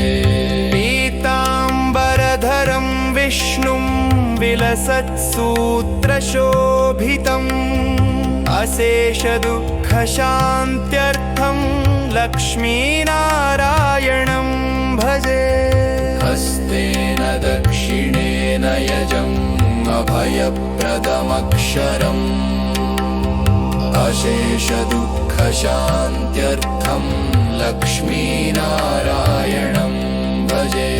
पीताम्बरधरं विष्णुं विलसत्सूत्रशोभितम् अशेषदुःखशान्त्यर्थं लक्ष्मीनारायणं भजे। हस्तेन दक्षिणेन यजम् अभयप्रदमक्षरम् अशेषदुःखशान्त्यर्थं लक्ष्मीनारायणं भजे।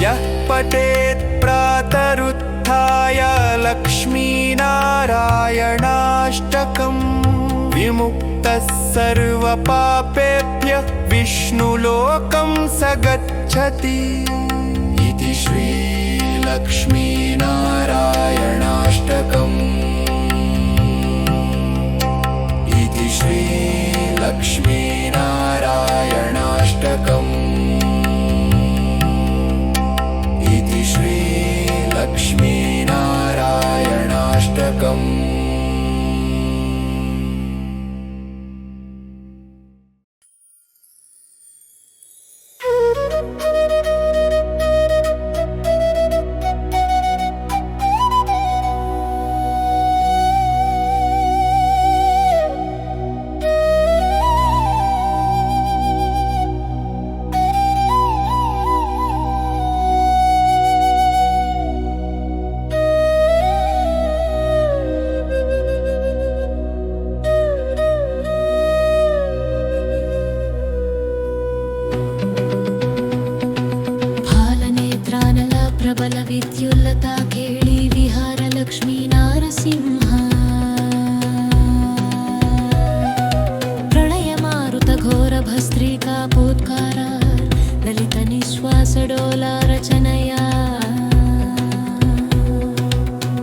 यः पठेत् प्रातरुत्थाय लक्ष्मीनारायणाष्टकम् विमुक्तः सर्वपापेभ्यः विष्णुलोकं स गच्छति। इति श्रीलक्ष्मीनारायणाष्टकम्। इति श्रीलक्ष्मीनारायणाष्टकम्। इति श्रीलक्ष्मीनारायणाष्टकम्। प्रबलविद्युल्लता केळी विहार लक्ष्मी नारसिंह। प्रलयमारुत घोर भस्त्रिकापोद्गार ललित निःश्वास डोला रचनया।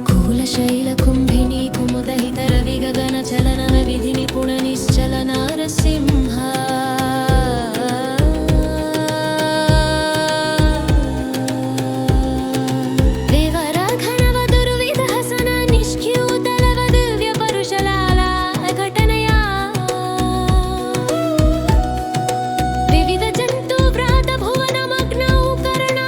कुलशैल कुम्भिनी कुमुदहित रवि गगन चलन विधि निपुण निश्चल नारसिंह। विविध जन्तु व्रात भुवन मग्नौ करणा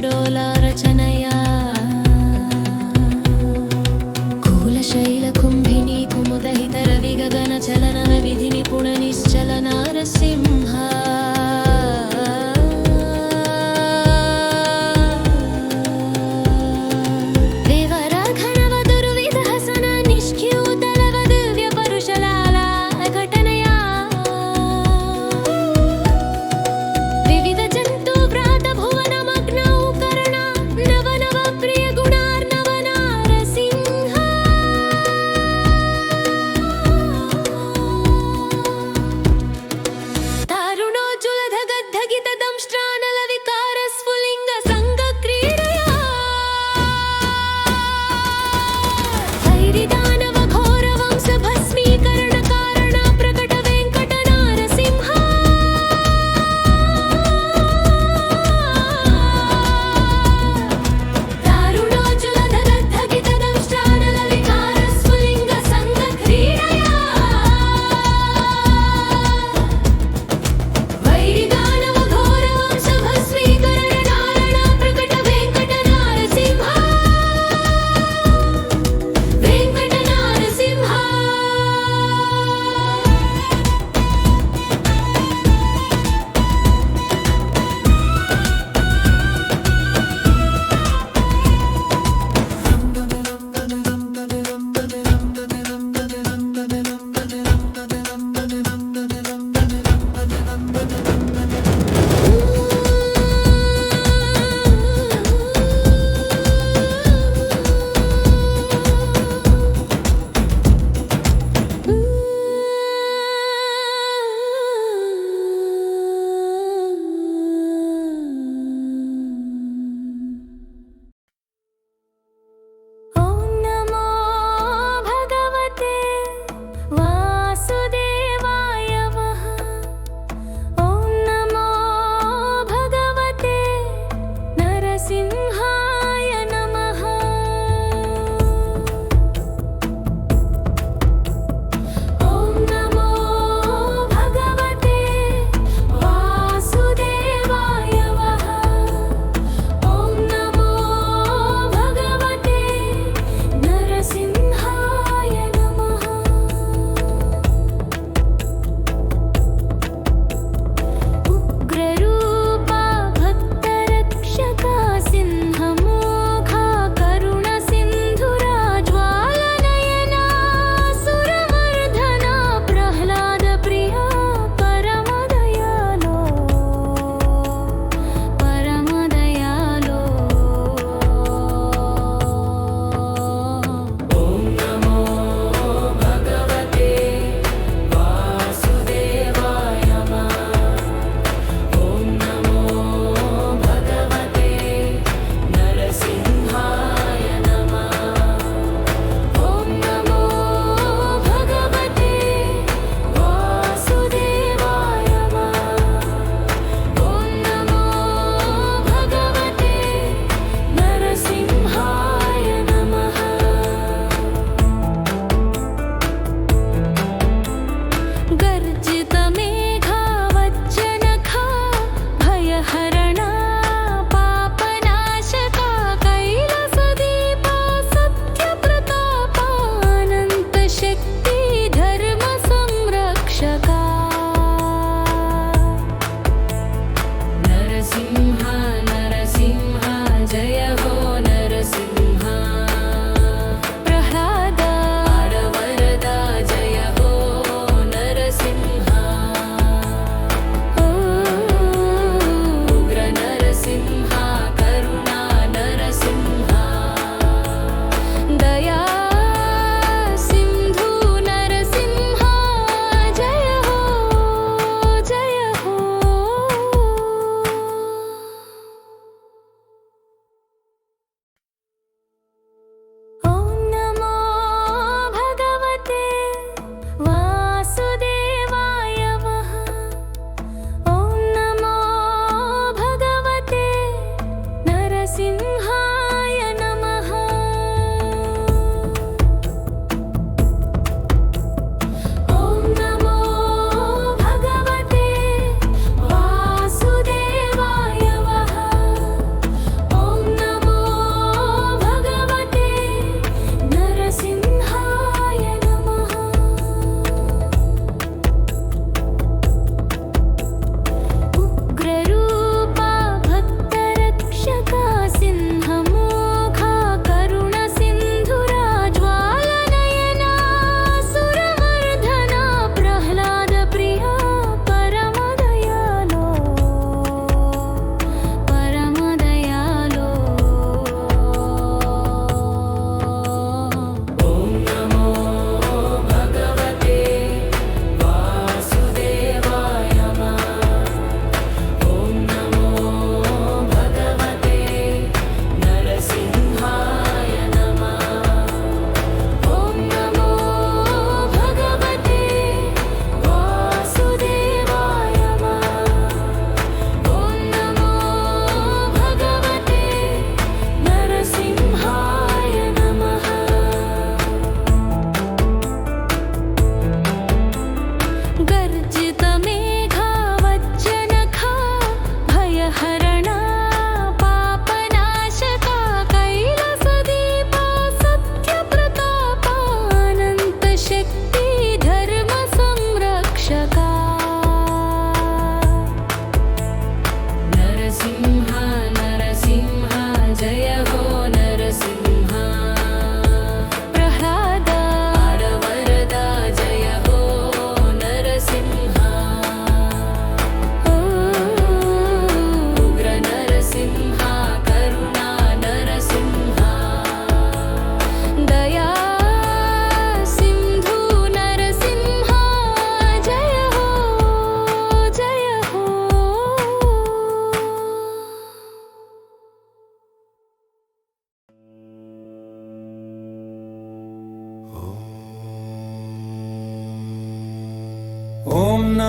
रचनया कुलशैलकुम्भिनी कुमुदहितरविगगनचलनविधिनिपुणनिश्चल नारसिंहा देवराघनवदुर्विधहसन निष्क्यूतलवदिव्यपरुषलाला घटनया विविधजन्तुव्रातभुवनमग्नौ कर्णा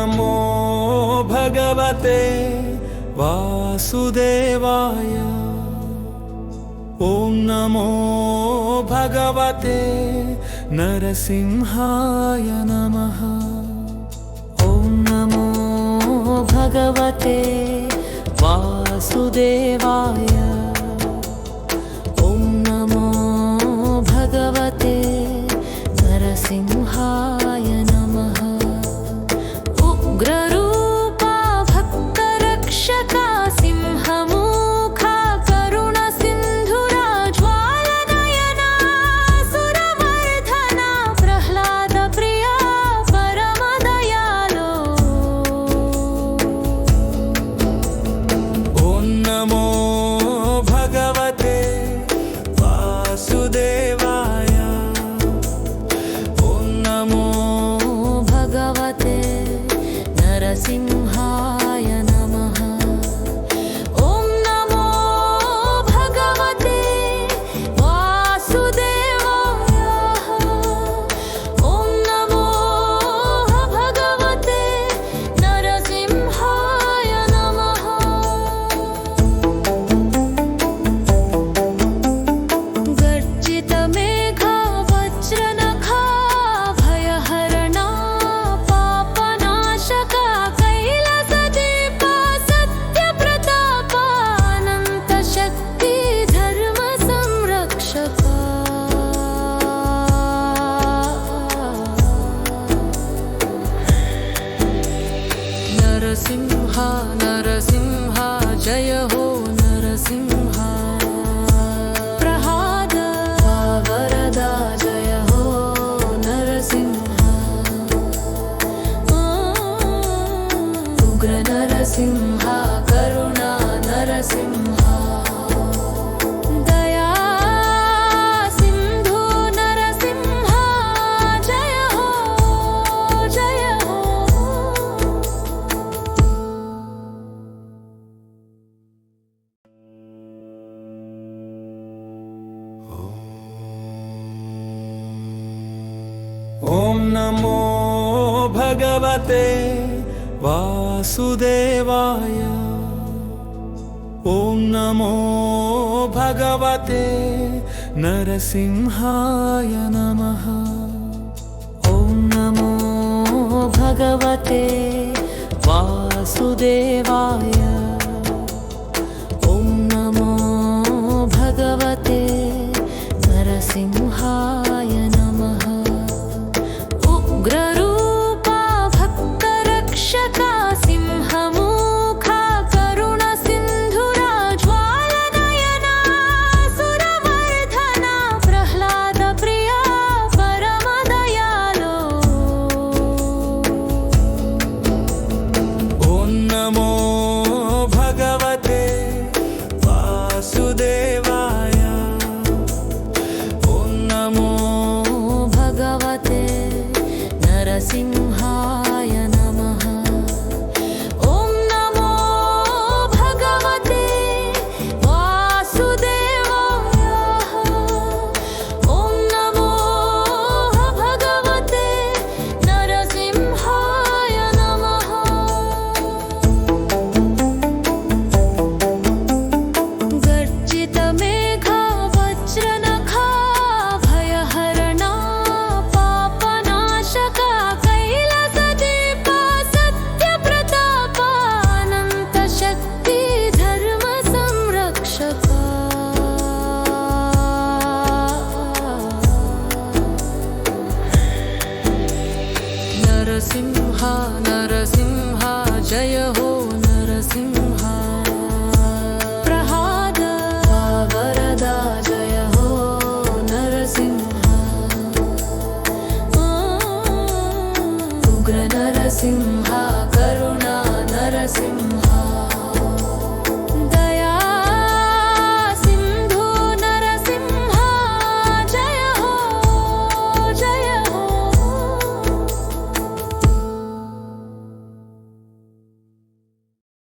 नमो भगवते वासुदेवाय। ॐ नमो भगवते नरसिंहाय नमः। ॐ नमो भगवते वासुदेवाय। ॐ नमो भगवते नरसिंहाय नमः। उग्ररूपा भक्तरक्षका सिंहमुखा करुणसिन्धुरा ज्वालनयना सुरमर्दना प्रह्लादप्रिया परमदयालो। ॐ नमो भगवते वासुदेवाय। ॐ नमो भगवते नरसिंहाय नमः। ॐ नमो भगवते वासुदेवाय। ॐ नमो भगवते नरसिंहाय नमः। गर्जितमेघा वज्रनखा भयहरणा पापनाशका कैलासदीपा सत्यप्रतापा अनन्तशक्ति धर्मसंरक्षका। नरसिंहा नरसिंहा जय हो नरसिंहा। प्रहाद वरदा जय हो नरसिंहा। उग्र नरसिंहा करुणा नरसिंहा। दया सिंधु नरसिंहा जय हो जय हो। ॐ नमो भगवते वासुदेवाय। ॐ नमो भगवते नरसिंहाय नमः। ॐ नमो भगवते वासुदेवाय। ॐ नमो भगवते नरसिंहाय नमः। उग्ररूपा भक्तरक्षका सिंहमुखा करुणसिन्धुरा ज्वालनयना सुरमर्दना प्रह्लादप्रिया परमदयालो। ॐ नमो भगवते वासुदेवाय। ॐ नमो भगवते नरसिंहाय नमः। ॐ नमो भगवते वासुदेवाय। ॐ नमो भगवते नरसिंहाय नमः। गर्जितमेघा वज्रनखा भयहरणा पापनाशका कैलासदीपा सत्यप्रतापा अनन्तशक्ति धर्मसंरक्षका। नरसिंहा